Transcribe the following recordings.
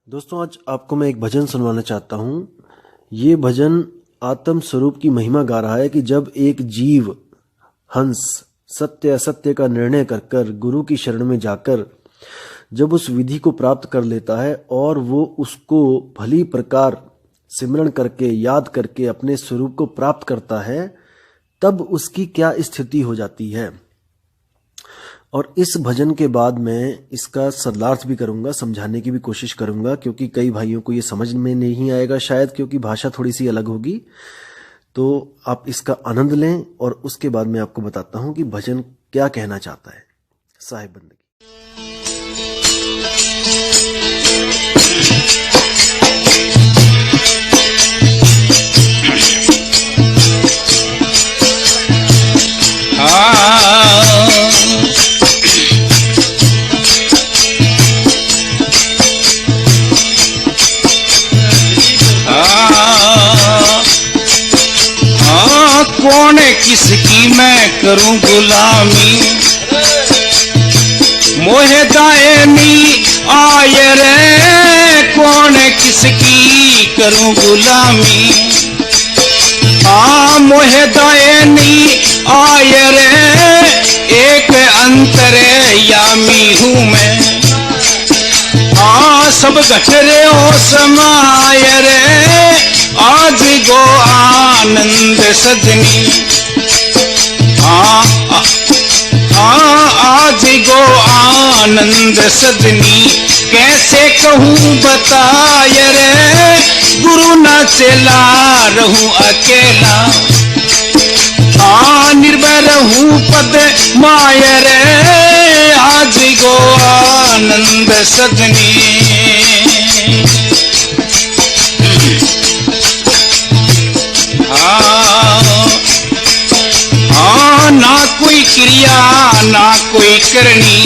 दोस्तों, आज आपको मैं एक भजन सुनवाना चाहता हूँ। ये भजन आत्म स्वरूप की महिमा गा रहा है कि जब एक जीव हंस सत्य असत्य का निर्णय कर गुरु की शरण में जाकर जब उस विधि को प्राप्त कर लेता है और वो उसको भली प्रकार सिमरण करके याद करके अपने स्वरूप को प्राप्त करता है, तब उसकी क्या स्थिति हो जाती है। और इस भजन के बाद मैं इसका सरलार्थ भी करूंगा, समझाने की भी कोशिश करूंगा, क्योंकि कई भाइयों को ये समझ में नहीं आएगा शायद, क्योंकि भाषा थोड़ी सी अलग होगी। तो आप इसका आनंद लें और उसके बाद मैं आपको बताता हूं कि भजन क्या कहना चाहता है। साहिब बंदगी। कौन किसकी मैं करूं गुलामी, मोहे दायनी आय रे। कौन किसकी करूं गुलामी, मोहे दायनी आय रे। एक अंतर्यामी हूँ मैं, सब गठरे ओ समाय रे। आज गो आनंद सजनी, आज गो आनंद सजनी। कैसे कहूँ बताय रे, गुरु न चला रहूं अकेला। निर्भय रहूं पद माय रे। आज गो आनंद सजनी। ना कोई क्रिया ना कोई करनी,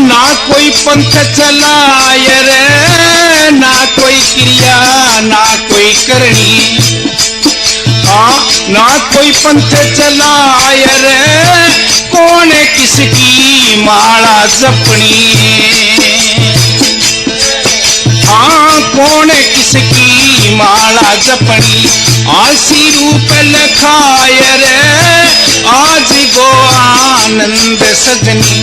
ना कोई पंथ चलाय रे। ना कोई क्रिया ना कोई करनी, ना कोई पंथ चलाय रे। कौन किसकी माला जपनी, कौन किसकी माला जपनी। आसी रूप लखाय रे। आज गो आनंद सजनी,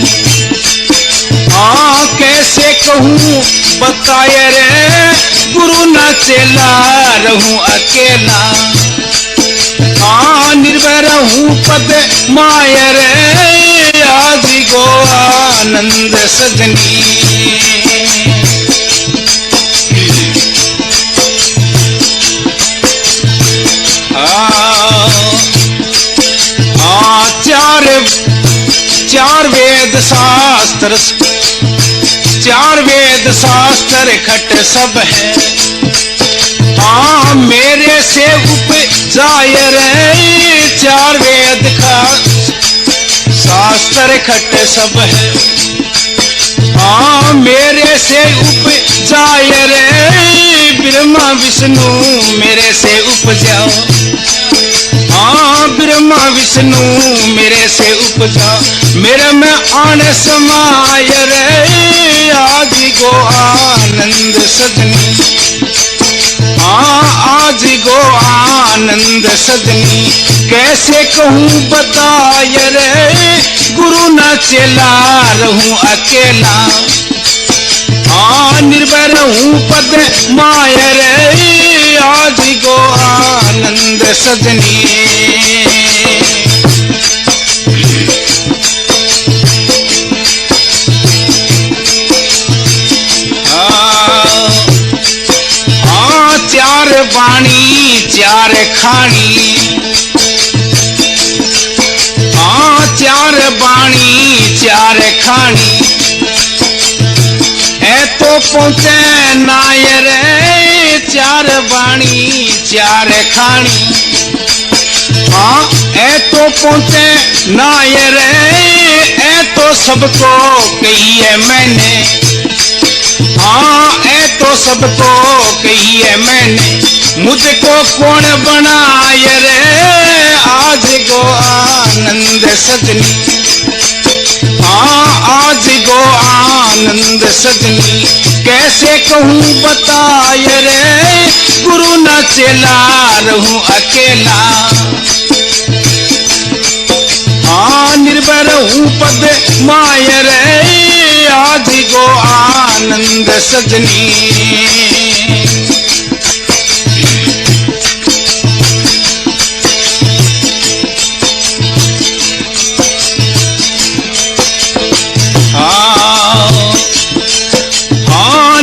कैसे कहूँ बताय रे, गुरु न चला रहूं अकेला। निर्भय रहूं पद माय रे। आज गो आनंद सजनी। चार वेद शास्त्र, चार वेद शास्त्र खट सब है। मेरे से उपजाय रे। चार वेद का शास्त्र खट सब है। मेरे से उपजाय रे। ब्रह्मा विष्णु मेरे से उपजाओ। ब्रह्मा विष्णु मेरे से उपजा। मेरे में आन समाय रे। आज गो आनंद सजनी, आज गो आनंद सजनी। कैसे कहूँ बताय रे, गुरु न चला रहूं अकेला। निर्भय रहूं पद माय रे। आज गो आनंद सजनी। चार बाणी चार खानी, चार बाणी चार खानी। तो पहुँचे नाय रे। चार बाणी चार खानी, तो पहुँचे नाय रे। तो सबको कही है मैंने, तो सबको कही है मैंने। मुझको कौन बनाय रे। आज गो आनंद सजनी, आज गो आनंद सजनी, कैसे कहूँ बताय रे, गुरु न चेला रहूं अकेला। निर्भर हूँ पद माय रे, आज गो आनंद सजनी।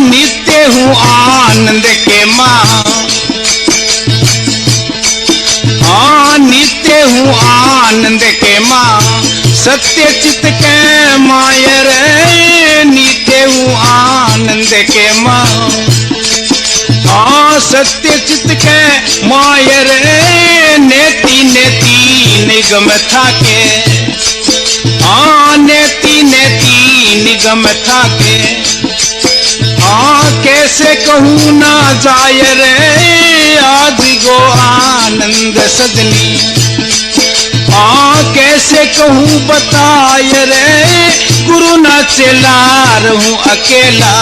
नित्य हूँ आनंद के माँ, नित्य हूँ आनंद के माँ, सत्य चित के माय रे, नित्य हूँ आनंद के माँ। सत्य चित के माय रे, नेति नेति निगम थाके, नेति नेति निगम थाके। कैसे कहूँ ना जाय रे, आज गो आनंद सजनी। कैसे कहूँ बताय रे, गुरु न चेला रहूं अकेला।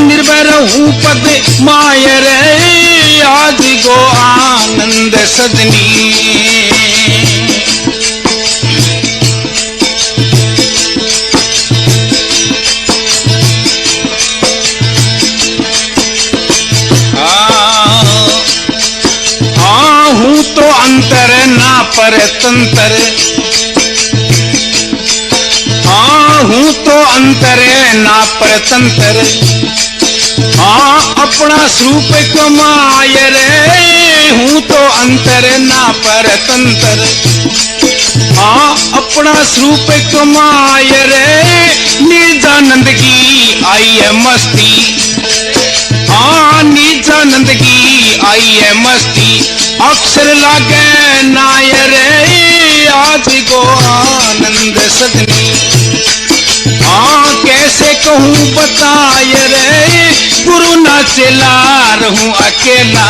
निर्भर हूँ पद माय रे, आज गो आनंद सजनी। हूँ तो अंतर ना परतंत्र, हूँ तो अंतर ना परतंत्र। अपना स्वरूप कमाय रे, हूँ तो अंतर ना परतंत्र। अपना स्वरूप कमाय रे, निजानंद की आई है मस्ती। निजानंद की आई है मस्ती, अक्षर लागे नाय रे, आज गो आनंद सजनी। कैसे कहूँ बताय रे, गुरु न चेला रहूं अकेला।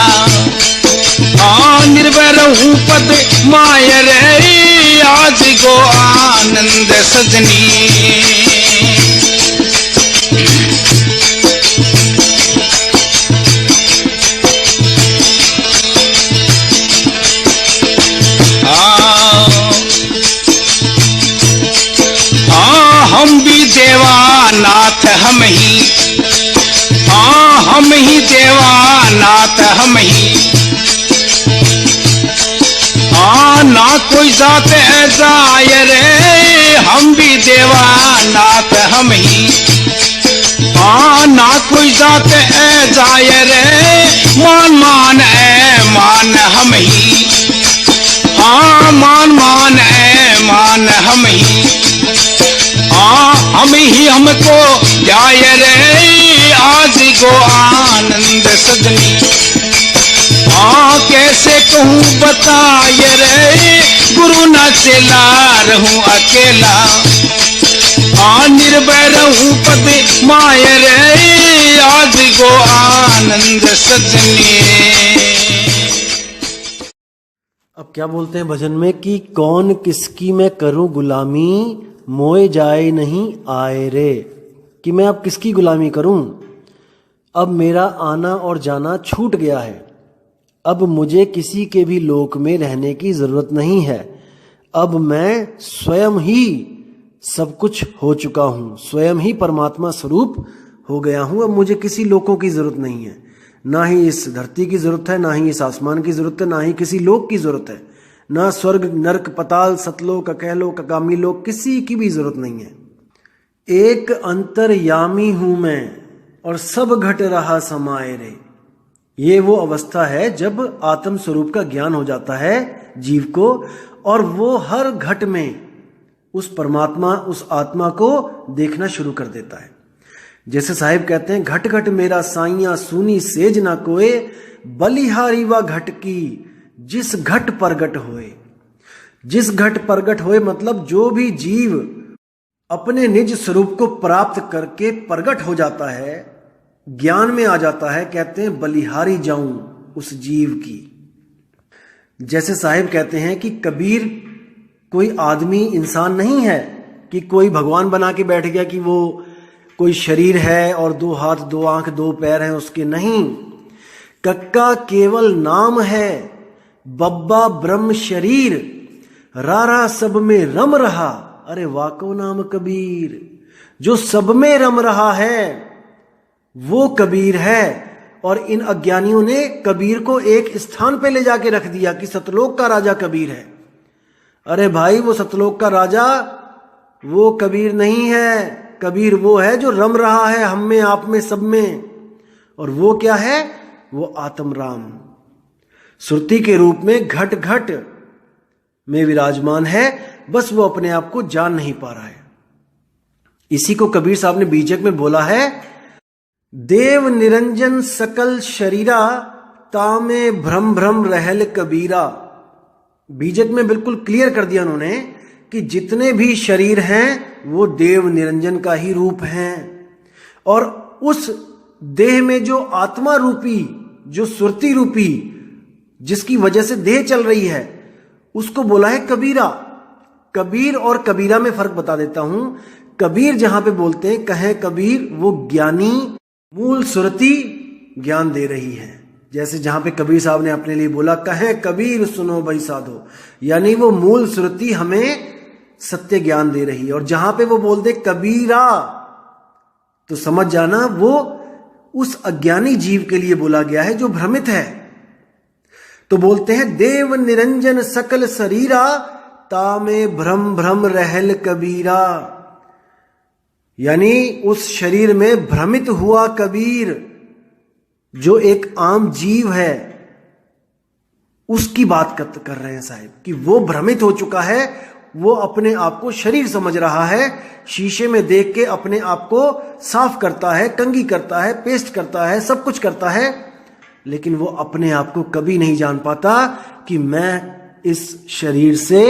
निर्भर हूँ पद माय रे, आज गो आनंद सजनी। हम भी देवानाथ हम ही, हम ही देवानाथ हम ही। ना कोई जात है जाय रे, हम भी देवानाथ हम ही। ना कोई जात है जाय रे, मान मान है मान हम ही। मान मान है मान हम ही। हम ही हमको जाय रे, आज गो आनंद सजनी। कैसे कहूँ बताय रे, गुरु न चेला रहूं अकेला। निर्भय रहूं पद माय रे, आज गो आनंद सजनी। अब क्या बोलते हैं भजन में कि कौन किसकी मैं करूं गुलामी, मोए जाए नहीं आए रे। कि मैं अब किसकी गुलामी करूं, अब मेरा आना और जाना छूट गया है। अब मुझे किसी के भी लोक में रहने की जरूरत नहीं है। अब मैं स्वयं ही सब कुछ हो चुका हूं, स्वयं ही परमात्मा स्वरूप हो गया हूं। अब मुझे किसी लोकों की जरूरत नहीं है, ना ही इस धरती की जरूरत है, ना ही इस आसमान की जरूरत है, ना ही किसी लोक की जरूरत है, ना स्वर्ग नरक पताल सतलोक अकहलोक अगामी लोक, किसी की भी जरूरत नहीं है। एक अंतर्यामी हूं मैं और सब घट रहा समाये रे। ये वो अवस्था है जब आत्म स्वरूप का ज्ञान हो जाता है जीव को, और वो हर घट में उस परमात्मा उस आत्मा को देखना शुरू कर देता है। जैसे साहिब कहते हैं, घट घट मेरा साइया सूनी सेज ना कोए, बलिहारी व घट की जिस घट प्रगट होए। जिस घट प्रगट होए मतलब जो भी जीव अपने निज स्वरूप को प्राप्त करके प्रगट हो जाता है, ज्ञान में आ जाता है, कहते हैं बलिहारी जाऊं उस जीव की। जैसे साहिब कहते हैं कि कबीर कोई आदमी इंसान नहीं है, कि कोई भगवान बना के बैठ गया कि वो कोई शरीर है और 2 हाथ 2 आंख 2 पैर हैं उसके, नहीं। कक्का केवल नाम है, बब्बा ब्रह्म शरीर, रारा सब में रम रहा, अरे वाको नाम कबीर। जो सब में रम रहा है वो कबीर है। और इन अज्ञानियों ने कबीर को एक स्थान पे ले जाके रख दिया कि सतलोक का राजा कबीर है। अरे भाई, वो सतलोक का राजा वो कबीर नहीं है। कबीर वो है जो रम रहा है हम में, आप में, सब में। और वो क्या है? वो आत्म राम सुरती के रूप में घट घट में विराजमान है, बस वो अपने आप को जान नहीं पा रहा है। इसी को कबीर साहब ने बीजक में बोला है, देव निरंजन सकल शरीरा, तामे भ्रम भ्रम रहल कबीरा। बीजक में बिल्कुल क्लियर कर दिया उन्होंने कि जितने भी शरीर हैं वो देव निरंजन का ही रूप हैं। और उस देह में जो आत्मा रूपी, जो सुरती रूपी, जिसकी वजह से देह चल रही है, उसको बोला है कबीरा। कबीर और कबीरा में फर्क बता देता हूं। कबीर जहां पे बोलते हैं कहें कबीर, वो ज्ञानी मूल सुरती ज्ञान दे रही है। जैसे जहां पे कबीर साहब ने अपने लिए बोला कहें कबीर सुनो भाई साधो, यानी वो मूल सुरती हमें सत्य ज्ञान दे रही है। और जहां पे वो बोल दे कबीरा, तो समझ जाना वो उस अज्ञानी जीव के लिए बोला गया है जो भ्रमित है। तो बोलते हैं देव निरंजन सकल शरीरा, तामे भ्रम भ्रम रहल कबीरा, यानी उस शरीर में भ्रमित हुआ कबीर, जो एक आम जीव है, उसकी बात कर रहे हैं साहिब कि वो भ्रमित हो चुका है। वो अपने आप को शरीर समझ रहा है, शीशे में देख के अपने आप को साफ करता है, कंघी करता है, पेस्ट करता है, सब कुछ करता है, लेकिन वो अपने आप को कभी नहीं जान पाता कि मैं इस शरीर से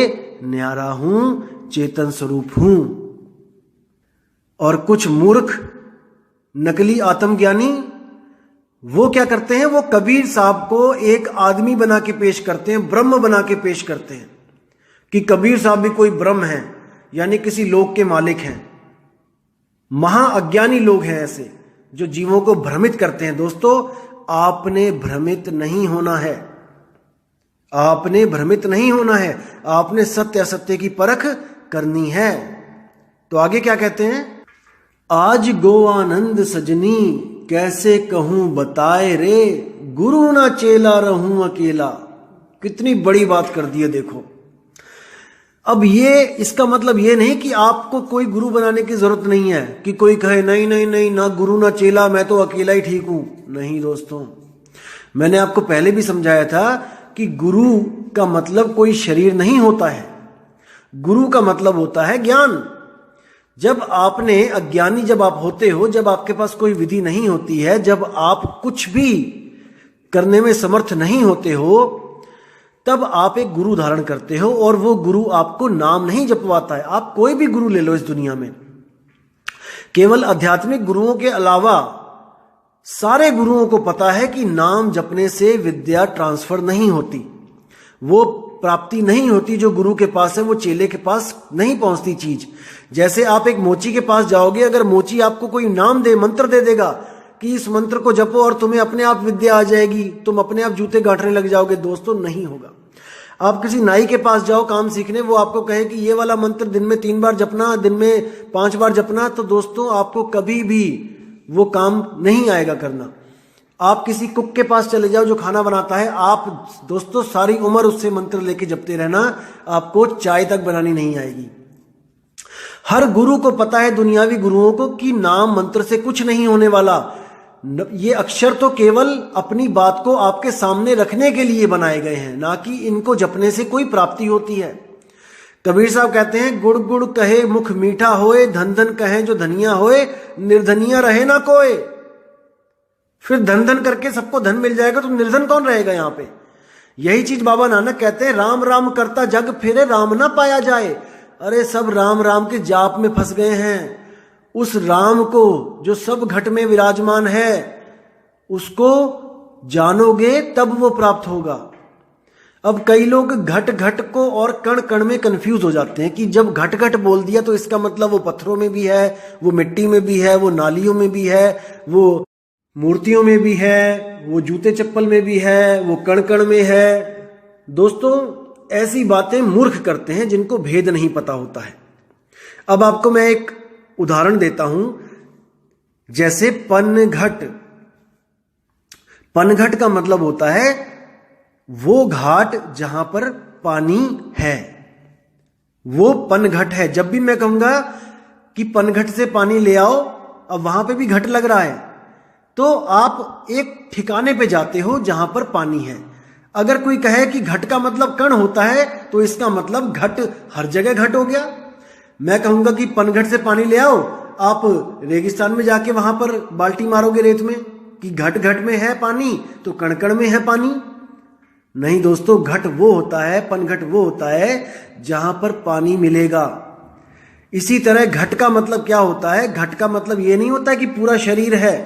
न्यारा हूं, चेतन स्वरूप हूं। और कुछ मूर्ख नकली आत्मज्ञानी वो क्या करते हैं, वो कबीर साहब को एक आदमी बना के पेश करते हैं, ब्रह्म बना के पेश करते हैं कि कबीर साहब भी कोई ब्रह्म है, यानी किसी लोक के मालिक हैं। महाअज्ञानी लोग हैं ऐसे जो जीवों को भ्रमित करते हैं। दोस्तों, आपने भ्रमित नहीं होना है, आपने भ्रमित नहीं होना है, आपने सत्य असत्य की परख करनी है। तो आगे क्या कहते हैं, आज गो आनंद सजनी, कैसे कहूं बताए रे, गुरु ना चेला रहूं अकेला। कितनी बड़ी बात कर दी है देखो। अब ये इसका मतलब ये नहीं कि आपको कोई गुरु बनाने की जरूरत नहीं है, कि कोई कहे नहीं नहीं नहीं, ना गुरु ना चेला, मैं तो अकेला ही ठीक हूं। नहीं दोस्तों, मैंने आपको पहले भी समझाया था कि गुरु का मतलब कोई शरीर नहीं होता है। गुरु का मतलब होता है ज्ञान। जब आपने अज्ञानी जब आप होते हो, जब आपके पास कोई विधि नहीं होती है, जब आप कुछ भी करने में समर्थ नहीं होते हो, तब आप एक गुरु धारण करते हो। और वो गुरु आपको नाम नहीं जपवाता है। आप कोई भी गुरु ले लो इस दुनिया में, केवल आध्यात्मिक गुरुओं के अलावा सारे गुरुओं को पता है कि नाम जपने से विद्या ट्रांसफर नहीं होती, वो प्राप्ति नहीं होती जो गुरु के पास है, वो चेले के पास नहीं पहुंचती चीज। जैसे आप एक मोची के पास जाओगे, अगर मोची आपको कोई नाम दे, मंत्र दे देगा कि इस मंत्र को जपो और तुम्हें अपने आप विद्या आ जाएगी, तुम अपने आप जूते गांठने लग जाओगे, दोस्तों नहीं होगा। आप किसी नाई के पास जाओ काम सीखने, वो आपको कहे कि ये वाला मंत्र दिन में 3 बार जपना, दिन में 5 बार जपना, तो दोस्तों आपको कभी भी वो काम नहीं आएगा करना। आप किसी कुक के पास चले जाओ जो खाना बनाता है, आप दोस्तों सारी उम्र उससे मंत्र लेके जपते रहना, आपको चाय तक बनानी नहीं आएगी। हर गुरु को पता है, दुनियावी गुरुओं को, कि नाम मंत्र से कुछ नहीं होने वाला। ये अक्षर तो केवल अपनी बात को आपके सामने रखने के लिए बनाए गए हैं, ना कि इनको जपने से कोई प्राप्ति होती है। कबीर साहब कहते हैं, गुड़ गुड़ कहे मुख मीठा होए, धन धन कहे जो धनिया होए, निर्धनिया रहे ना कोई। फिर धन धन करके सबको धन मिल जाएगा तो निर्धन कौन रहेगा यहाँ पे। यही चीज बाबा नानक कहते हैं, राम राम करता जग फिरे, राम ना पाया जाए। अरे सब राम राम के जाप में फंस गए हैं। उस राम को जो सब घट में विराजमान है, उसको जानोगे तब वो प्राप्त होगा। अब कई लोग घट घट को और कण कण में कंफ्यूज हो जाते हैं कि जब घट घट बोल दिया तो इसका मतलब वो पत्थरों में भी है, वो मिट्टी में भी है, वो नालियों में भी है, वो मूर्तियों में भी है, वो जूते चप्पल में भी है, वो कण कण में है। दोस्तों, ऐसी बातें मूर्ख करते हैं जिनको भेद नहीं पता होता है। अब आपको मैं एक उदाहरण देता हूं, जैसे पनघट। पनघट का मतलब होता है वो घाट जहां पर पानी है, वो पनघट है। जब भी मैं कहूंगा कि पनघट से पानी ले आओ, अब वहां पे भी घट लग रहा है, तो आप एक ठिकाने पे जाते हो जहां पर पानी है। अगर कोई कहे कि घट का मतलब कण होता है, तो इसका मतलब घट हर जगह घट हो गया। मैं कहूंगा कि पनघट से पानी ले आओ, आप रेगिस्तान में जाके वहां पर बाल्टी मारोगे रेत में कि घट घट में है पानी, तो कण कण में है पानी। नहीं दोस्तों, घट वो होता है, पनघट वो होता है जहां पर पानी मिलेगा। इसी तरह घट का मतलब क्या होता है? घट का मतलब ये नहीं होता है कि पूरा शरीर है,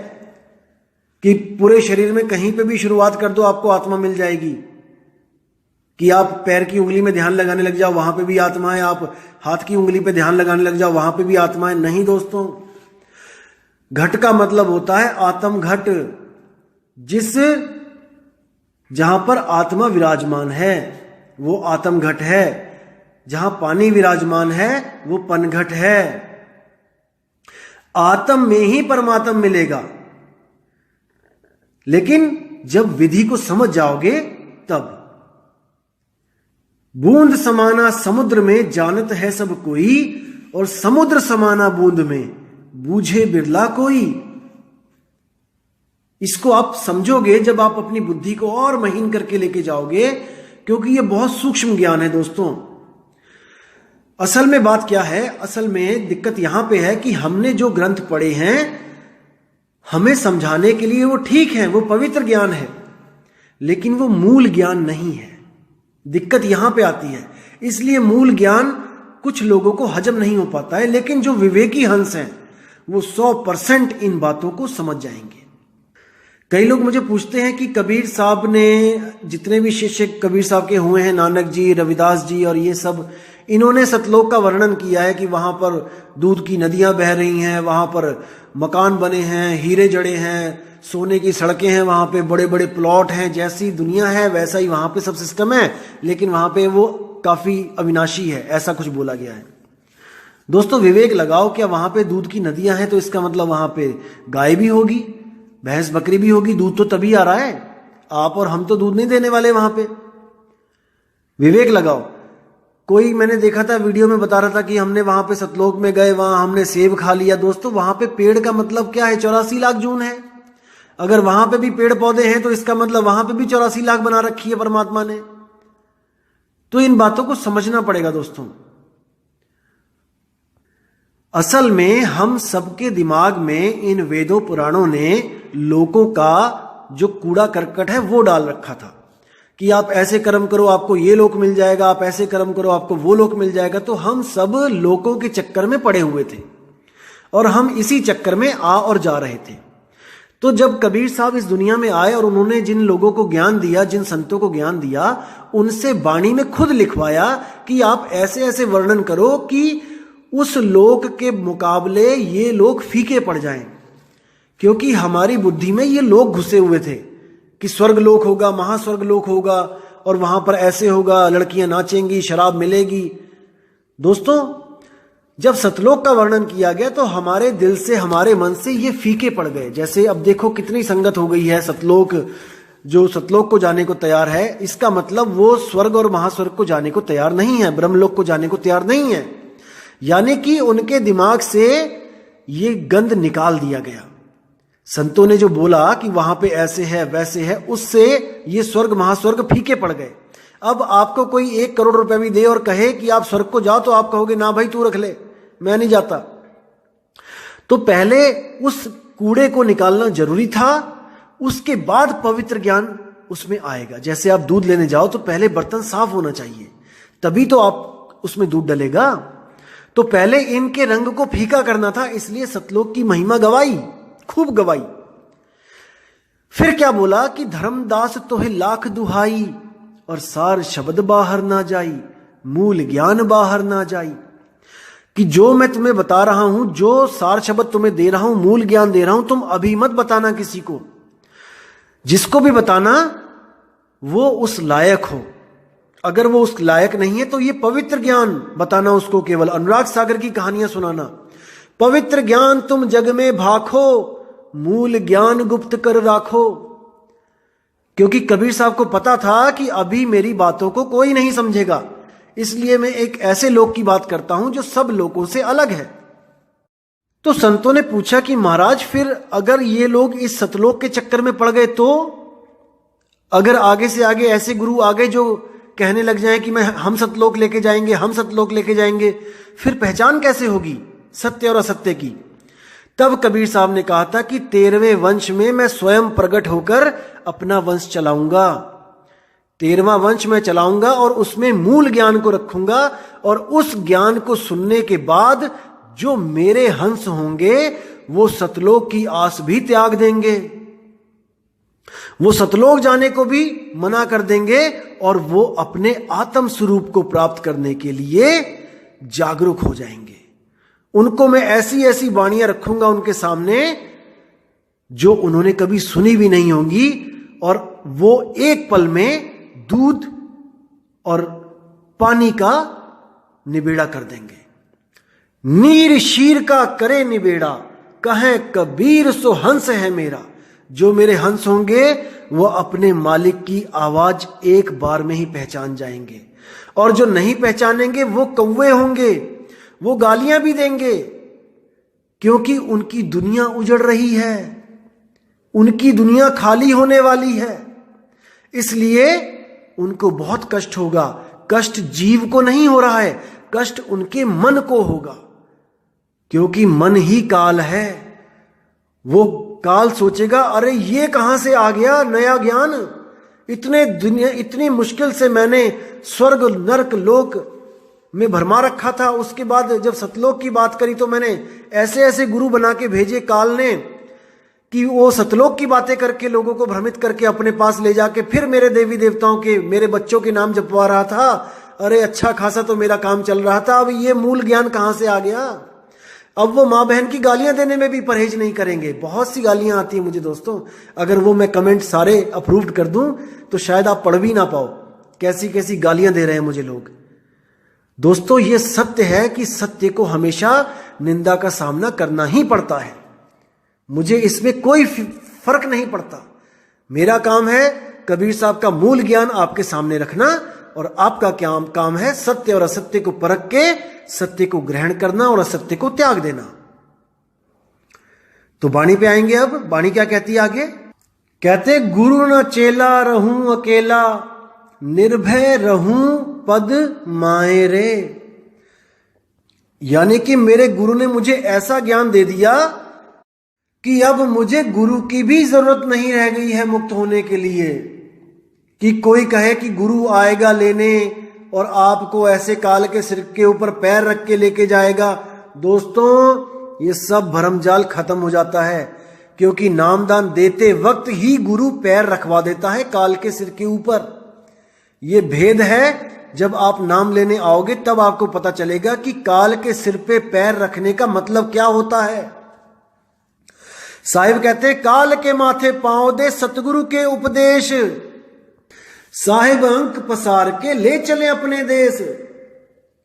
कि पूरे शरीर में कहीं पे भी शुरुआत कर दो आपको आत्मा मिल जाएगी, कि आप पैर की उंगली में ध्यान लगाने लग जाओ वहां पे भी आत्मा है, आप हाथ की उंगली पे ध्यान लगाने लग जाओ वहां पे भी आत्मा है। नहीं दोस्तों, घट का मतलब होता है आत्म घट, जिस जहां पर आत्मा विराजमान है वो आत्म घट है, जहां पानी विराजमान है वो पनघट है। आत्म में ही परमात्म मिलेगा, लेकिन जब विधि को समझ जाओगे तब। बूंद समाना समुद्र में जानत है सब कोई, और समुद्र समाना बूंद में बूझे बिरला कोई। इसको आप समझोगे जब आप अपनी बुद्धि को और महीन करके लेके जाओगे, क्योंकि यह बहुत सूक्ष्म ज्ञान है दोस्तों। असल में बात क्या है? असल में दिक्कत यहां पे है कि हमने जो ग्रंथ पढ़े हैं, हमें समझाने के लिए वो ठीक है, वो पवित्र ज्ञान है, लेकिन वो मूल ज्ञान नहीं है। दिक्कत यहां पे आती है। इसलिए मूल ज्ञान कुछ लोगों को हजम नहीं हो पाता है, लेकिन जो विवेकी हंस हैं वो 100% इन बातों को समझ जाएंगे। कई लोग मुझे पूछते हैं कि कबीर साहब ने, जितने भी शिष्य कबीर साहब के हुए हैं, नानक जी, रविदास जी और ये सब, इन्होंने सतलोक का वर्णन किया है कि वहां पर दूध की नदियां बह रही हैं, वहां पर मकान बने हैं, हीरे जड़े हैं, सोने की सड़कें हैं, वहां पे बड़े बड़े प्लॉट हैं, जैसी दुनिया है वैसा ही वहां पे सब सिस्टम है, लेकिन वहां पे वो काफी अविनाशी है, ऐसा कुछ बोला गया है। दोस्तों, विवेक लगाओ, क्या वहां पे दूध की नदियां हैं तो इसका मतलब वहां पे गाय भी होगी, भैंस बकरी भी होगी? दूध तो तभी आ रहा है, आप और हम तो दूध नहीं देने वाले वहां पे। विवेक लगाओ। कोई, मैंने देखा था वीडियो में बता रहा था कि हमने वहां पे सतलोक में गए, वहां हमने सेब खा लिया। दोस्तों, वहां पे पेड़ का मतलब क्या है? 84 लाख जून है। अगर वहां पे भी पेड़ पौधे हैं तो इसका मतलब वहां पे भी 84 लाख बना रखी है परमात्मा ने। तो इन बातों को समझना पड़ेगा दोस्तों। असल में हम सबके दिमाग में इन वेदों पुराणों ने लोगों का जो कूड़ा करकट है वो डाल रखा था कि आप ऐसे कर्म करो आपको ये लोक मिल जाएगा, आप ऐसे कर्म करो आपको वो लोक मिल जाएगा। तो हम सब लोकों के चक्कर में पड़े हुए थे और हम इसी चक्कर में आ और जा रहे थे। तो जब कबीर साहब इस दुनिया में आए और उन्होंने जिन लोगों को ज्ञान दिया, जिन संतों को ज्ञान दिया, उनसे वाणी में खुद लिखवाया कि आप ऐसे ऐसे वर्णन करो कि उस लोक के मुकाबले ये लोग फीके पड़ जाएं। क्योंकि हमारी बुद्धि में ये लोग घुसे हुए थे कि स्वर्ग लोक होगा, महास्वर्ग लोक होगा और वहां पर ऐसे होगा, लड़कियां नाचेंगी, शराब मिलेगी। दोस्तों, जब सतलोक का वर्णन किया गया तो हमारे दिल से, हमारे मन से ये फीके पड़ गए। जैसे अब देखो कितनी संगत हो गई है। सतलोक, जो सतलोक को जाने को तैयार है, इसका मतलब वो स्वर्ग और महास्वर्ग को जाने को तैयार नहीं है, ब्रह्मलोक को जाने को तैयार नहीं है। यानी कि उनके दिमाग से ये गंध निकाल दिया गया। संतों ने जो बोला कि वहां पे ऐसे है वैसे है, उससे ये स्वर्ग महास्वर्ग फीके पड़ गए। अब आपको कोई 1 करोड़ रुपए भी दे और कहे कि आप स्वर्ग को जाओ, तो आप कहोगे ना भाई तू रख ले, मैं नहीं जाता। तो पहले उस कूड़े को निकालना जरूरी था, उसके बाद पवित्र ज्ञान उसमें आएगा। जैसे आप दूध लेने जाओ तो पहले बर्तन साफ होना चाहिए, तभी तो आप उसमें दूध डलेगा। तो पहले इनके रंग को फीका करना था, इसलिए सतलोक की महिमा गवाई, खूब गवाई। फिर क्या बोला कि धर्मदास तोहे लाख दुहाई, और सार शब्द बाहर ना जाई, मूल ज्ञान बाहर ना जाई। कि जो मैं तुम्हें बता रहा हूं, जो सार शब्द तुम्हें दे रहा हूं, मूल ज्ञान दे रहा हूं, तुम अभी मत बताना किसी को। जिसको भी बताना वो उस लायक हो। अगर वो उस लायक नहीं है तो ये पवित्र ज्ञान बताना उसको, केवल अनुराग सागर की कहानियां सुनाना। पवित्र ज्ञान तुम जग में भाखो, मूल ज्ञान गुप्त कर राखो। क्योंकि कबीर साहब को पता था कि अभी मेरी बातों को कोई नहीं समझेगा, इसलिए मैं एक ऐसे लोक की बात करता हूं जो सब लोगों से अलग है। तो संतों ने पूछा कि महाराज फिर अगर ये लोग इस सतलोक के चक्कर में पड़ गए तो? अगर आगे से आगे ऐसे गुरु आ गए जो कहने लग जाए कि हम सतलोक लेके जाएंगे, हम सतलोक लेके जाएंगे, फिर पहचान कैसे होगी सत्य और असत्य की? तब कबीर साहब ने कहा था कि 13वें वंश में मैं स्वयं प्रकट होकर अपना वंश चलाऊंगा। 13वां वंश में चलाऊंगा और उसमें मूल ज्ञान को रखूंगा, और उस ज्ञान को सुनने के बाद जो मेरे हंस होंगे वो सतलोक की आस भी त्याग देंगे, वो सतलोक जाने को भी मना कर देंगे, और वो अपने आत्म स्वरूप को प्राप्त करने के लिए जागरूक हो जाएंगे। उनको मैं ऐसी ऐसी वाणियां रखूंगा उनके सामने जो उन्होंने कभी सुनी भी नहीं होंगी, और वो एक पल में दूध और पानी का निबेड़ा कर देंगे। नीर शीर का करे निबेड़ा, कहे कबीर सो हंस है मेरा। जो मेरे हंस होंगे वो अपने मालिक की आवाज एक बार में ही पहचान जाएंगे, और जो नहीं पहचानेंगे वो कौवे होंगे, वो गालियां भी देंगे, क्योंकि उनकी दुनिया उजड़ रही है, उनकी दुनिया खाली होने वाली है। इसलिए उनको बहुत कष्ट होगा। कष्ट जीव को नहीं हो रहा है, कष्ट उनके मन को होगा, क्योंकि मन ही काल है। वो काल सोचेगा अरे ये कहां से आ गया नया ज्ञान, इतनी मुश्किल से मैंने स्वर्ग नरक लोक में भरमा रखा था। उसके बाद जब सतलोक की बात करी तो मैंने ऐसे ऐसे गुरु बना के भेजे काल ने कि वो सतलोक की बातें करके लोगों को भ्रमित करके अपने पास ले जाके फिर मेरे देवी देवताओं के, मेरे बच्चों के नाम जपवा रहा था। अरे अच्छा खासा तो मेरा काम चल रहा था, अब ये मूल ज्ञान कहां से आ गया? अब वो माँ बहन की गालियां देने में भी परहेज नहीं करेंगे। बहुत सी गालियां आती हैं मुझे दोस्तों, अगर वो मैं कमेंट सारे अप्रूव्ड कर दूं तो शायद आप पढ़ भी ना पाओ, कैसी कैसी गालियां दे रहे हैं मुझे लोग। दोस्तों ये सत्य है कि सत्य को हमेशा निंदा का सामना करना ही पड़ता है। मुझे इसमें कोई फर्क नहीं पड़ता। मेरा काम है कबीर साहब का मूल ज्ञान आपके सामने रखना, और आपका क्या काम है सत्य और असत्य को परख के सत्य को ग्रहण करना और असत्य को त्याग देना। तो वाणी पे आएंगे। अब वाणी क्या कहती है आगे? कहते गुरु न चेला रहूं अकेला, निर्भय रहूं पद माए रे। यानी कि मेरे गुरु ने मुझे ऐसा ज्ञान दे दिया कि अब मुझे गुरु की भी जरूरत नहीं रह गई है मुक्त होने के लिए। कि कोई कहे कि गुरु आएगा लेने और आपको ऐसे काल के सिर के ऊपर पैर रख के लेके जाएगा। दोस्तों ये सब भरमजाल खत्म हो जाता है, क्योंकि नामदान देते वक्त ही गुरु पैर रखवा देता है काल के सिर के ऊपर। ये भेद है। जब आप नाम लेने आओगे तब आपको पता चलेगा कि काल के सिर पे पैर रखने का मतलब क्या होता है। साहिब कहते काल के माथे पांव दे सतगुरु के उपदेश, साहिब अंक पसार के ले चले अपने देश।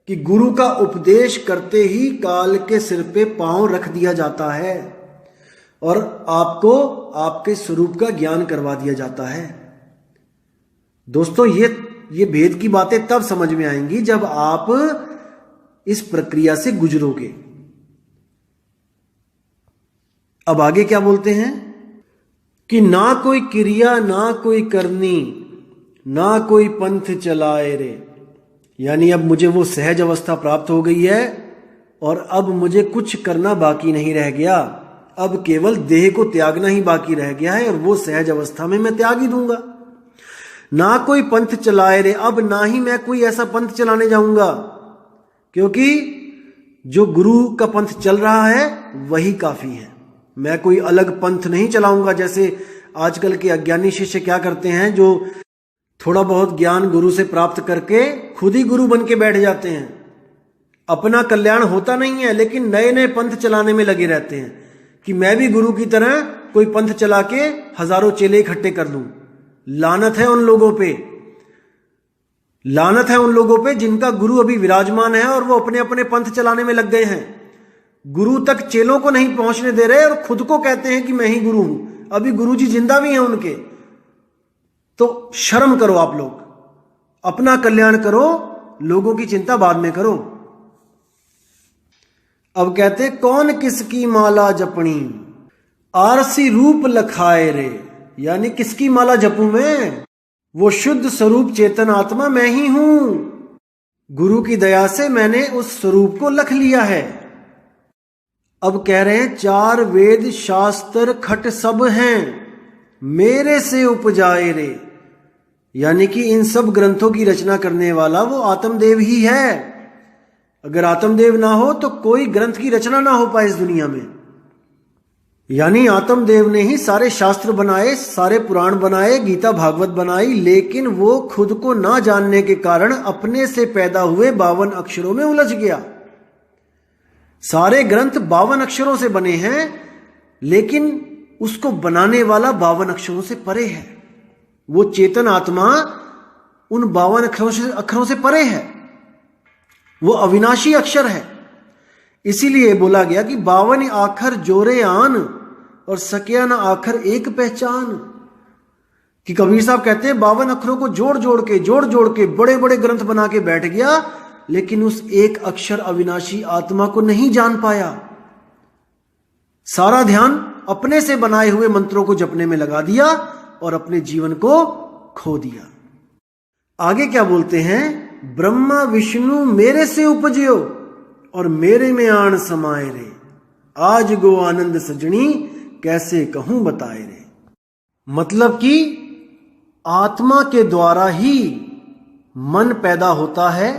कि गुरु का उपदेश करते ही काल के सिर पे पांव रख दिया जाता है और आपको आपके स्वरूप का ज्ञान करवा दिया जाता है। दोस्तों ये भेद की बातें तब समझ में आएंगी जब आप इस प्रक्रिया से गुजरोगे। अब आगे क्या बोलते हैं कि ना कोई क्रिया ना कोई करनी, ना कोई पंथ चलाए रे। यानी अब मुझे वो सहज अवस्था प्राप्त हो गई है और अब मुझे कुछ करना बाकी नहीं रह गया। अब केवल देह को त्यागना ही बाकी रह गया है और वो सहज अवस्था में मैं त्याग ही दूंगा। ना कोई पंथ चलाए रे, अब ना ही मैं कोई ऐसा पंथ चलाने जाऊंगा, क्योंकि जो गुरु का पंथ चल रहा है वही काफी है। मैं कोई अलग पंथ नहीं चलाऊंगा। जैसे आजकल के अज्ञानी शिष्य क्या करते हैं, जो थोड़ा बहुत ज्ञान गुरु से प्राप्त करके खुद ही गुरु बन के बैठ जाते हैं। अपना कल्याण होता नहीं है, लेकिन नए नए पंथ चलाने में लगे रहते हैं कि मैं भी गुरु की तरह कोई पंथ चला के हजारों चेले इकट्ठे कर लूं। लानत है उन लोगों पे, लानत है उन लोगों पे जिनका गुरु अभी विराजमान है और वो अपने अपने पंथ चलाने में लग गए हैं। गुरु तक चेलों को नहीं पहुंचने दे रहे और खुद को कहते हैं कि मैं ही गुरु हूं। अभी गुरु जी जिंदा भी हैं उनके। तो शर्म करो आप लोग, अपना कल्याण करो, लोगों की चिंता बाद में करो। अब कहते कौन किसकी माला जपणी, आरसी रूप लखाए रे, यानी किसकी माला जपूं मैं? वो शुद्ध स्वरूप चेतन आत्मा मैं ही हूं। गुरु की दया से मैंने उस स्वरूप को लख लिया है। अब कह रहे हैं चार वेद शास्त्र खट सब हैं, मेरे से उपजाए रे, यानी कि इन सब ग्रंथों की रचना करने वाला वो आत्मदेव ही है। अगर आत्मदेव ना हो तो कोई ग्रंथ की रचना ना हो पाए इस दुनिया में। यानी आत्मदेव ने ही सारे शास्त्र बनाए, सारे पुराण बनाए, गीता भागवत बनाई, लेकिन वो खुद को ना जानने के कारण अपने से पैदा हुए 52 अक्षरों में उलझ गया। सारे ग्रंथ 52 अक्षरों से बने हैं, लेकिन उसको बनाने वाला 52 अक्षरों से परे है। वो चेतन आत्मा उन 52 अक्षरों से परे है, वो अविनाशी अक्षर है। इसीलिए बोला गया कि 52 आखर जोरे आन और सकिया ना आखर एक पहचान। कि कबीर साहब कहते हैं 52 अक्षरों को जोड़ जोड़ के बड़े बड़े ग्रंथ बना के बैठ गया, लेकिन उस एक अक्षर अविनाशी आत्मा को नहीं जान पाया। सारा ध्यान अपने से बनाए हुए मंत्रों को जपने में लगा दिया और अपने जीवन को खो दिया। आगे क्या बोलते हैं? ब्रह्मा विष्णु मेरे से उपजयो और मेरे में आन समाए रे, आज गो आनंद सजनी कैसे कहूं बताए रे। मतलब कि आत्मा के द्वारा ही मन पैदा होता है,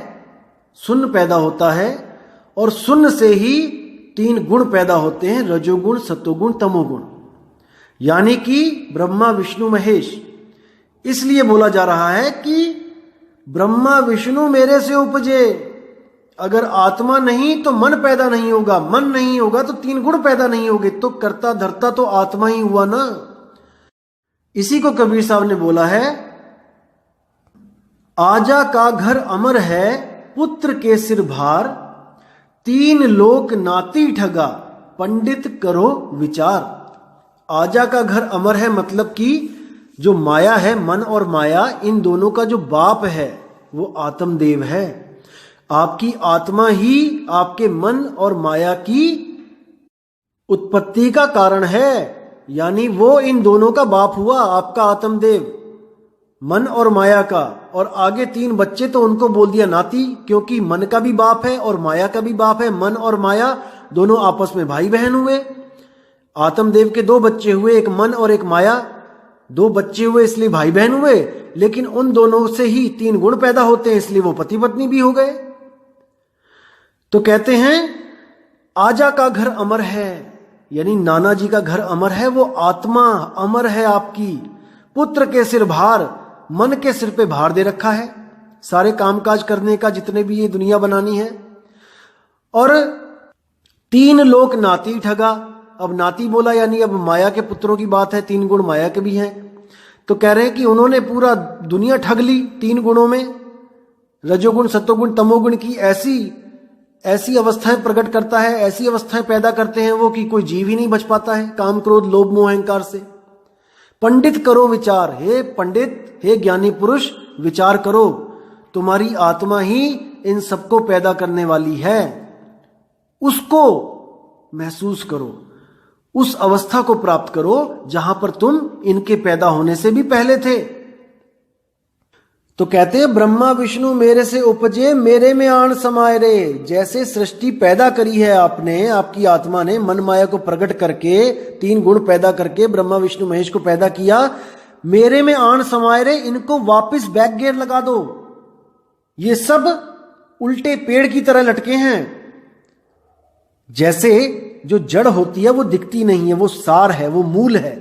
सुन्न पैदा होता है, और सुन्न से ही 3 गुण पैदा होते हैं, रजोगुण, सतोगुण, तमोगुण। यानी कि ब्रह्मा विष्णु महेश। इसलिए बोला जा रहा है कि ब्रह्मा विष्णु मेरे से उपजे। अगर आत्मा नहीं तो मन पैदा नहीं होगा, मन नहीं होगा तो 3 गुण पैदा नहीं होंगे, तो कर्ता धर्ता तो आत्मा ही हुआ ना। इसी को कबीर साहब ने बोला है, आजा का घर अमर है पुत्र के सिर भार, 3 लोक नाती ठगा पंडित करो विचार। आजा का घर अमर है मतलब कि जो माया है, मन और माया, इन दोनों का जो बाप है वो आत्मदेव है। आपकी आत्मा ही आपके मन और माया की उत्पत्ति का कारण है, यानी वो इन दोनों का बाप हुआ, आपका आत्मदेव, मन और माया का। और आगे 3 बच्चे तो उनको बोल दिया नाती, क्योंकि मन का भी बाप है और माया का भी बाप है। मन और माया दोनों आपस में भाई बहन हुए। आत्मदेव के 2 बच्चे हुए, एक मन और एक माया। 2 बच्चे हुए इसलिए भाई बहन हुए, लेकिन उन दोनों से ही 3 गुण पैदा होते हैं, इसलिए वो पति पत्नी भी हो गए। तो कहते हैं आजा का घर अमर है, यानी नाना जी का घर अमर है, वो आत्मा अमर है आपकी। पुत्र के सिर भार, मन के सिर पे भार दे रखा है सारे कामकाज करने का, जितने भी ये दुनिया बनानी है। और 3 लोक नाती ठगा। अब नाती बोला यानी अब माया के पुत्रों की बात है, 3 गुण माया के भी हैं। तो कह रहे हैं कि उन्होंने पूरा दुनिया ठग ली 3 गुणों में। रजोगुण, सतोगुण, तमोगुण की ऐसी अवस्थाएं प्रकट करता है, ऐसी अवस्थाएं पैदा करते हैं वो कि कोई जीव ही नहीं बच पाता है काम, क्रोध, लोभ, मोह, अहंकार से। पंडित करो विचार, हे पंडित, हे ज्ञानी पुरुष, विचार करो, तुम्हारी आत्मा ही इन सबको पैदा करने वाली है। उसको महसूस करो, उस अवस्था को प्राप्त करो जहां पर तुम इनके पैदा होने से भी पहले थे। तो कहते हैं ब्रह्मा विष्णु मेरे से उपजे, मेरे में आन समाये रे। जैसे सृष्टि पैदा करी है आपने, आपकी आत्मा ने मन माया को प्रकट करके 3 गुण पैदा करके ब्रह्मा विष्णु महेश को पैदा किया, मेरे में आन समाये रे। इनको वापस बैक गियर लगा दो। ये सब उल्टे पेड़ की तरह लटके हैं। जैसे जो जड़ होती है वो दिखती नहीं है, वो सार है, वो मूल है,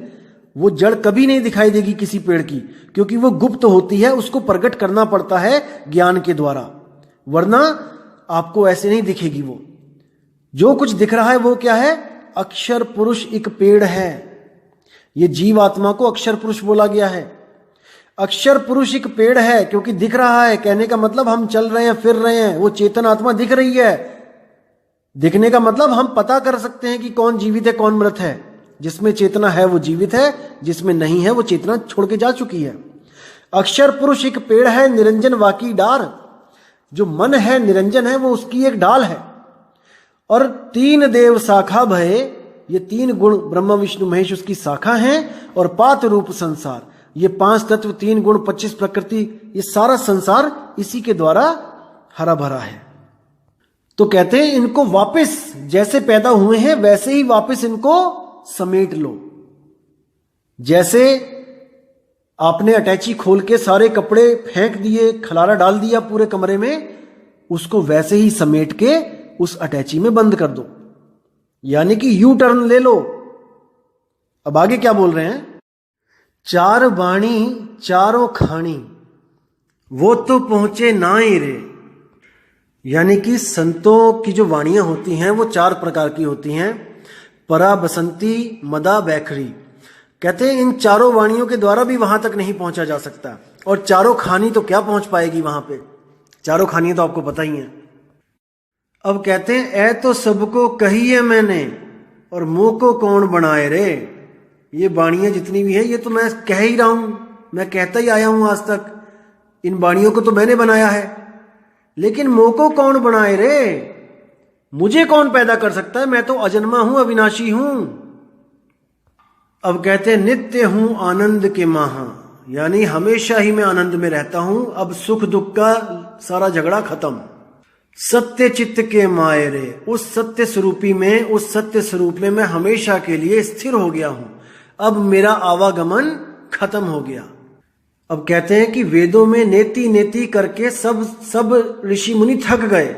वो जड़ कभी नहीं दिखाई देगी किसी पेड़ की, क्योंकि वो गुप्त होती है, उसको प्रकट करना पड़ता है ज्ञान के द्वारा, वरना आपको ऐसे नहीं दिखेगी। वो जो कुछ दिख रहा है वो क्या है? अक्षर पुरुष एक पेड़ है। ये जीव आत्मा को अक्षर पुरुष बोला गया है। अक्षर पुरुष एक पेड़ है क्योंकि दिख रहा है। कहने का मतलब हम चल रहे हैं, फिर रहे हैं, वो चेतन आत्मा दिख रही है। दिखने का मतलब हम पता कर सकते हैं कि कौन जीवित है कौन मृत है। जिसमें चेतना है वो जीवित है, जिसमें नहीं है वो चेतना छोड़ के जा चुकी है। अक्षर पुरुष एक पेड़ है, निरंजन वाकी डार। जो मन है निरंजन है, वो उसकी एक डाल है। और तीन देव शाखा भये, ये तीन गुण ब्रह्मा विष्णु महेश उसकी शाखा हैं। और पात रूप संसार, ये 5 तत्व 3 गुण 25 प्रकृति, ये सारा संसार इसी के द्वारा हरा भरा है। तो कहते हैं इनको वापस जैसे पैदा हुए हैं वैसे ही वापस इनको समेट लो। जैसे आपने अटैची खोल के सारे कपड़े फेंक दिए, खलारा डाल दिया पूरे कमरे में, उसको वैसे ही समेट के उस अटैची में बंद कर दो, यानी कि यू टर्न ले लो। अब आगे क्या बोल रहे हैं? 4 वाणी चारों खानी, वो तो पहुंचे नाई रे। यानी कि संतों की जो वाणियां होती हैं वो 4 प्रकार की होती हैं, परा, बसंती, मदा, बैखरी। कहते हैं इन चारों वाणियों के द्वारा भी वहां तक नहीं पहुंचा जा सकता। और चारों खानी तो क्या पहुंच पाएगी वहां पे? चारों खानियां तो आपको पता ही हैं। अब कहते हैं ऐ तो सबको कही है मैंने, और मुंह को कौन बनाए रे। ये वाणियां जितनी भी है ये तो मैं कह ही रहा हूं, मैं कहता ही आया हूं आज तक। इन वाणियों को तो मैंने बनाया है, लेकिन मुंह को कौन बनाए रे। मुझे कौन पैदा कर सकता है? मैं तो अजन्मा हूं, अविनाशी हूं। अब कहते हैं नित्य हूं आनंद के माहा, यानी हमेशा ही मैं आनंद में रहता हूं। अब सुख दुख का सारा झगड़ा खत्म। सत्य चित्त के माये रे, उस सत्य स्वरूपी में, उस सत्य स्वरूप में मैं हमेशा के लिए स्थिर हो गया हूं। अब मेरा आवागमन खत्म हो गया। अब कहते हैं कि वेदों में नेति नेति करके सब ऋषि मुनि थक गए।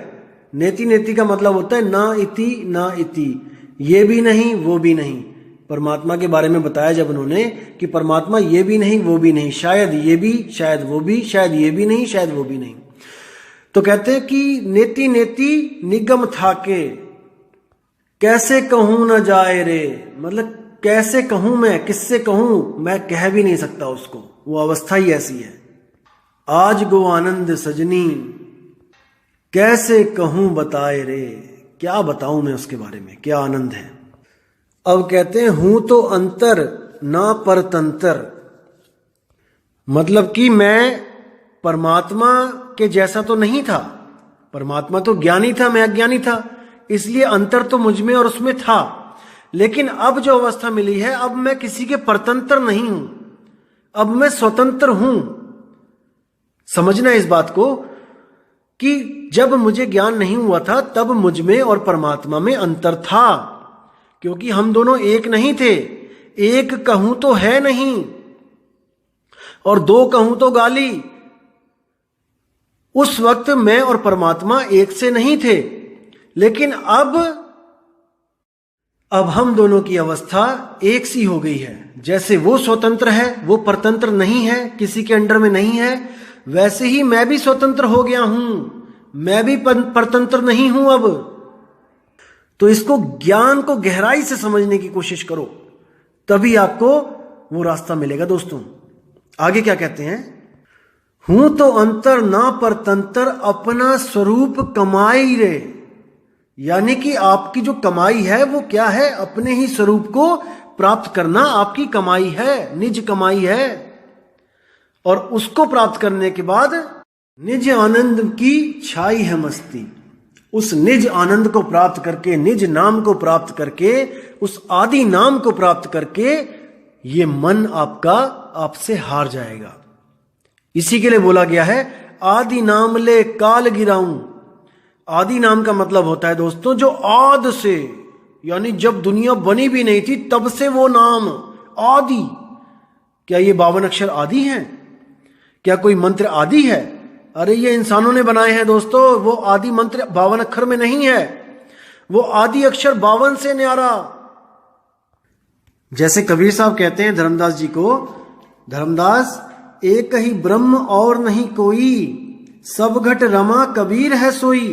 नेति नेति का मतलब होता है ना इति ना इति, ये भी नहीं वो भी नहीं। परमात्मा के बारे में बताया जब उन्होंने कि परमात्मा ये भी नहीं वो भी नहीं, शायद ये भी शायद वो भी, शायद ये भी नहीं शायद वो भी नहीं। तो कहते हैं कि नेति नेति निगम थाके, कैसे कहूं न जाए रे। मतलब कैसे कहूं मैं, किससे कहूं, मैं कह भी नहीं सकता उसको, वो अवस्था ही ऐसी है। आज गो आनंद सजनी, कैसे कहूं बताए रे। क्या बताऊं मैं उसके बारे में, क्या आनंद है। अब कहते हैं हूं तो अंतर ना परतंत्र, मतलब कि मैं परमात्मा के जैसा तो नहीं था। परमात्मा तो ज्ञानी था, मैं अज्ञानी था, इसलिए अंतर तो मुझ में और उसमें था। लेकिन अब जो अवस्था मिली है, अब मैं किसी के परतंत्र नहीं हूं, अब मैं स्वतंत्र हूं। समझना इस बात को कि जब मुझे ज्ञान नहीं हुआ था तब मुझ में और परमात्मा में अंतर था, क्योंकि हम दोनों एक नहीं थे। एक कहूं तो है नहीं, और 2 कहूं तो गाली। उस वक्त मैं और परमात्मा एक से नहीं थे, लेकिन अब हम दोनों की अवस्था एक सी हो गई है। जैसे वो स्वतंत्र है, वो परतंत्र नहीं है, किसी के अंडर में नहीं है, वैसे ही मैं भी स्वतंत्र हो गया हूं, मैं भी परतंत्र नहीं हूं अब। तो इसको, ज्ञान को गहराई से समझने की कोशिश करो, तभी आपको वो रास्ता मिलेगा। दोस्तों आगे क्या कहते हैं? हूं तो अंतर ना परतंत्र, अपना स्वरूप कमाई रे। यानी कि आपकी जो कमाई है वो क्या है? अपने ही स्वरूप को प्राप्त करना आपकी कमाई है, निज कमाई है। और उसको प्राप्त करने के बाद निज आनंद की छाई है मस्ती। उस निज आनंद को प्राप्त करके, निज नाम को प्राप्त करके, उस आदि नाम को प्राप्त करके, ये मन आपका आपसे हार जाएगा। इसी के लिए बोला गया है आदि नाम ले काल गिराऊं। आदि नाम का मतलब होता है दोस्तों जो आद से, यानी जब दुनिया बनी भी नहीं थी तब से वो नाम आदि। क्या ये 52 अक्षर आदि हैं? क्या कोई मंत्र आदि है? अरे ये इंसानों ने बनाए हैं दोस्तों। वो आदि मंत्र 52 अक्षर में नहीं है, वो आदि अक्षर 52 से न्यारा। जैसे कबीर साहब कहते हैं धर्मदास जी को, धर्मदास एक ही ब्रह्म और नहीं कोई, सब घट रमा कबीर है सोई।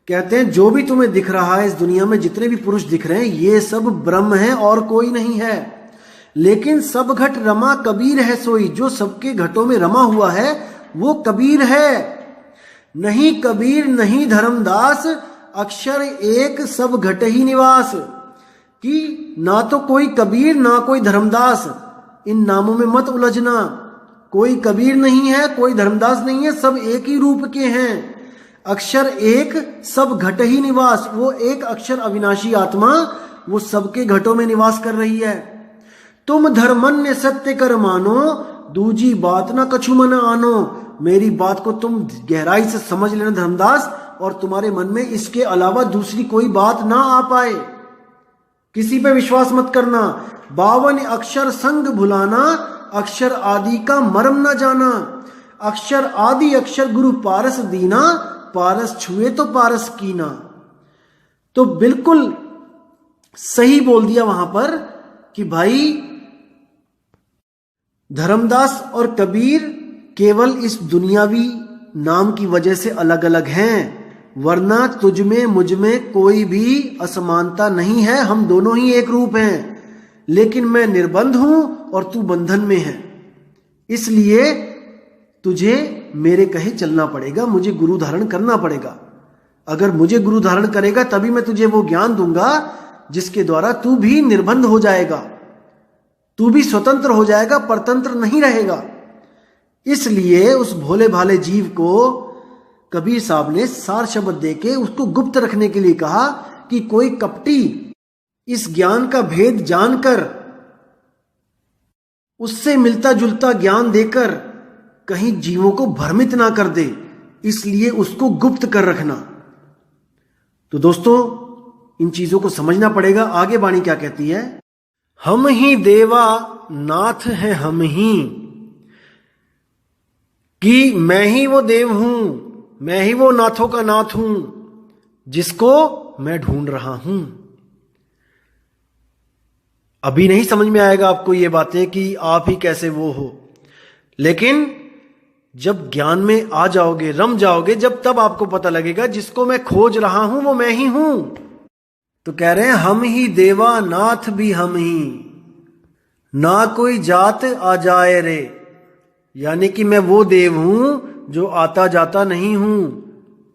कहते हैं जो भी तुम्हें दिख रहा है इस दुनिया में, जितने भी पुरुष दिख रहे हैं, ये सब ब्रह्म है और कोई नहीं है। लेकिन सब घट रमा कबीर है सोई, जो सबके घटों में रमा हुआ है वो कबीर है। नहीं कबीर नहीं धर्मदास, अक्षर एक सब घट ही निवास। कि ना तो कोई कबीर ना कोई धर्मदास, इन नामों में मत उलझना। कोई कबीर नहीं है, कोई धर्मदास नहीं है, सब एक ही रूप के हैं। अक्षर एक सब घट ही निवास, वो एक अक्षर अविनाशी आत्मा वो सबके घटों में निवास कर रही है। तुम धर्मन्य सत्य कर मानो, दूजी बात ना कछु मन आनो। मेरी बात को तुम गहराई से समझ लेना धर्मदास, और तुम्हारे मन में इसके अलावा दूसरी कोई बात ना आ पाए। किसी पे विश्वास मत करना। 52 अक्षर संग भुलाना, अक्षर आदि का मर्म न जाना। अक्षर आदि अक्षर गुरु पारस दीना, पारस छुए तो पारस कीना। तो बिल्कुल सही बोल दिया वहां पर कि भाई धर्मदास और कबीर केवल इस दुनियावी नाम की वजह से अलग अलग हैं, वरना तुझ में मुझ में कोई भी असमानता नहीं है। हम दोनों ही एक रूप हैं, लेकिन मैं निर्बंध हूं और तू बंधन में है। इसलिए तुझे मेरे कहे चलना पड़ेगा, मुझे गुरु धारण करना पड़ेगा। अगर मुझे गुरु धारण करेगा तभी मैं तुझे वो ज्ञान दूंगा जिसके द्वारा तू भी निर्बंध हो जाएगा, तू भी स्वतंत्र हो जाएगा, परतंत्र नहीं रहेगा। इसलिए उस भोले भाले जीव को कबीर साहब ने सार शब्द देके उसको गुप्त रखने के लिए कहा कि कोई कपटी इस ज्ञान का भेद जानकर उससे मिलता जुलता ज्ञान देकर कहीं जीवों को भ्रमित ना कर दे, इसलिए उसको गुप्त कर रखना। तो दोस्तों इन चीजों को समझना पड़ेगा। आगे वाणी क्या कहती है? हम ही देवा नाथ हैं हम ही, कि मैं ही वो देव हूं, मैं ही वो नाथों का नाथ हूं जिसको मैं ढूंढ रहा हूं। अभी नहीं समझ में आएगा आपको ये बातें कि आप ही कैसे वो हो, लेकिन जब ज्ञान में आ जाओगे, रम जाओगे, जब तब आपको पता लगेगा जिसको मैं खोज रहा हूं वो मैं ही हूं। तो कह रहे हैं हम ही देवा नाथ भी हम ही, ना कोई जात आ जाए रे। यानी कि मैं वो देव हूं जो आता जाता नहीं हूं।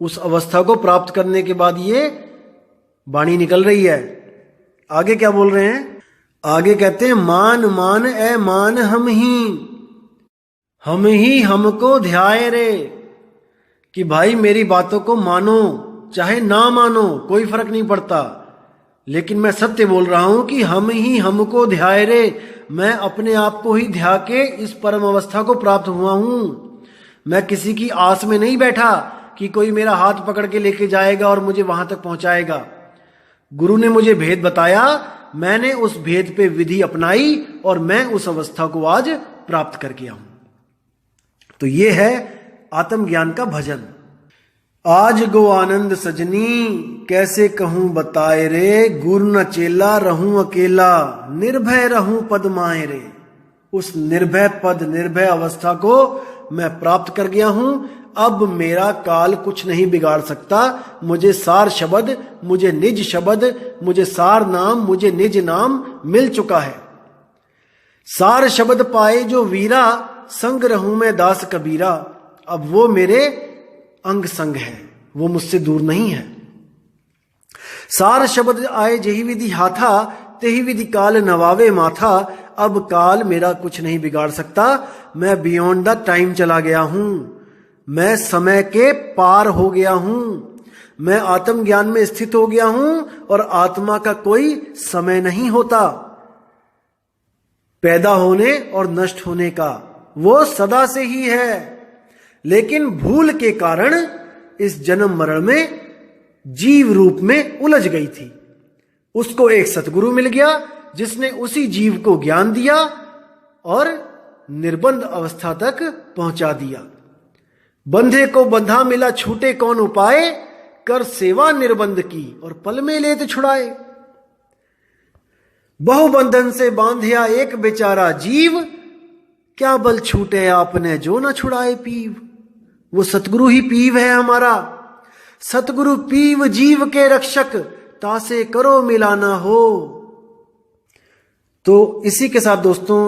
उस अवस्था को प्राप्त करने के बाद ये वाणी निकल रही है। आगे क्या बोल रहे हैं? आगे कहते हैं मान मान ए मान हम ही हमको ध्याय रे। कि भाई मेरी बातों को मानो चाहे ना मानो कोई फर्क नहीं पड़ता, लेकिन मैं सत्य बोल रहा हूं कि हम ही हमको ध्याय रे। मैं अपने आप को ही ध्या के इस परम अवस्था को प्राप्त हुआ हूं। मैं किसी की आस में नहीं बैठा कि कोई मेरा हाथ पकड़ के लेके जाएगा और मुझे वहां तक पहुंचाएगा। गुरु ने मुझे भेद बताया, मैंने उस भेद पे विधि अपनाई और मैं उस अवस्था को आज प्राप्त कर गया हूं। तो ये है आत्मज्ञान का भजन। आज गो आनंद सजनी, कैसे कहूं बताए रे। गुरु न चेला रहूं अकेला, निर्भय रहूं पद माए रे। उस निर्भय पद, निर्भय अवस्था को मैं प्राप्त कर गया हूं। अब मेरा काल कुछ नहीं बिगाड़ सकता। मुझे सार शब्द, मुझे निज शब्द, मुझे सार नाम, मुझे निज नाम मिल चुका है। सार शब्द पाए जो वीरा, संग रहूं मैं दास कबीरा। अब वो मेरे अंग संग है, वो मुझसे दूर नहीं है। सार शब्द आए जही विधि हाथा, तेही विधि काल नवावे माथा। अब काल मेरा कुछ नहीं बिगाड़ सकता। मैं बियॉन्ड द टाइम चला गया हूं, मैं समय के पार हो गया हूं। मैं आत्मज्ञान में स्थित हो गया हूं और आत्मा का कोई समय नहीं होता पैदा होने और नष्ट होने का, वो सदा से ही है। लेकिन भूल के कारण इस जन्म मरण में जीव रूप में उलझ गई थी। उसको एक सतगुरु मिल गया जिसने उसी जीव को ज्ञान दिया और निर्बंध अवस्था तक पहुंचा दिया। बंधे को बंधा मिला छूटे कौन उपाय, कर सेवा निर्बंध की और पल में लेत छुड़ाए। बहुबंधन से बांधिया एक बेचारा जीव, क्या बल छूटे आपने जो न छुड़ाए पीव। वो सतगुरु ही पीव है हमारा, सतगुरु पीव जीव के रक्षक, तासे करो मिलाना हो। तो इसी के साथ दोस्तों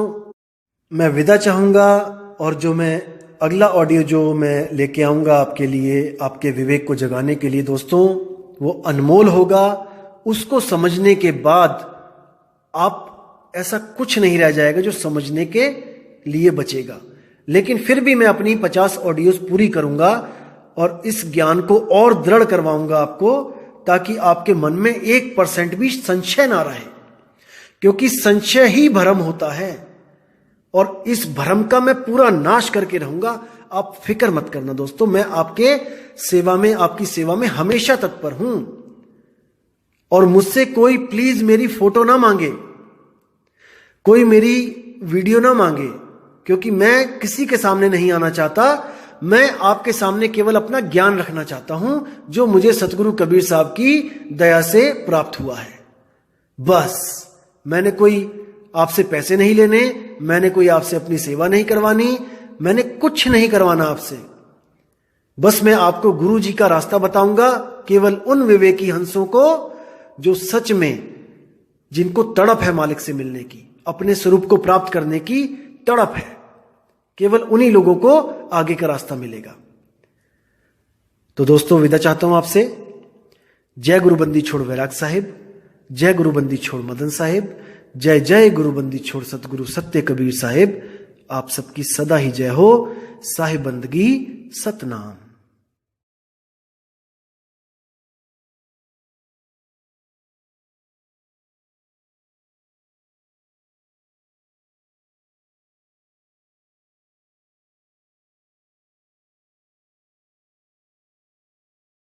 मैं विदा चाहूंगा, और जो मैं अगला ऑडियो जो मैं लेके आऊंगा आपके लिए, आपके विवेक को जगाने के लिए दोस्तों, वो अनमोल होगा। उसको समझने के बाद आप ऐसा कुछ नहीं रह जाएगा जो समझने के लिए बचेगा। लेकिन फिर भी मैं अपनी 50 ऑडियोज पूरी करूंगा और इस ज्ञान को और दृढ़ करवाऊंगा आपको, ताकि आपके मन में 1% भी संशय ना रहे, क्योंकि संशय ही भ्रम होता है और इस भ्रम का मैं पूरा नाश करके रहूंगा। आप फिक्र मत करना दोस्तों, मैं आपके सेवा में, आपकी सेवा में हमेशा तत्पर हूं। और मुझसे कोई प्लीज मेरी फोटो ना मांगे, कोई मेरी वीडियो ना मांगे, क्योंकि मैं किसी के सामने नहीं आना चाहता। मैं आपके सामने केवल अपना ज्ञान रखना चाहता हूं, जो मुझे सतगुरु कबीर साहब की दया से प्राप्त हुआ है। बस मैंने कोई आपसे पैसे नहीं लेने, मैंने कोई आपसे अपनी सेवा नहीं करवानी, मैंने कुछ नहीं करवाना आपसे। बस मैं आपको गुरु जी का रास्ता बताऊंगा, केवल उन विवेकी हंसों को जो सच में, जिनको तड़प है मालिक से मिलने की, अपने स्वरूप को प्राप्त करने की तड़प है, केवल उन्हीं लोगों को आगे का रास्ता मिलेगा। तो दोस्तों विदा चाहता हूं आपसे। जय गुरुबंदी छोड़ वैराग साहिब, जय गुरुबंदी छोड़ मदन साहिब, जय जय गुरुबंदी छोड़ सतगुरु सत्य कबीर साहिब। आप सबकी सदा ही जय हो। साहिब बंदगी सतनाम।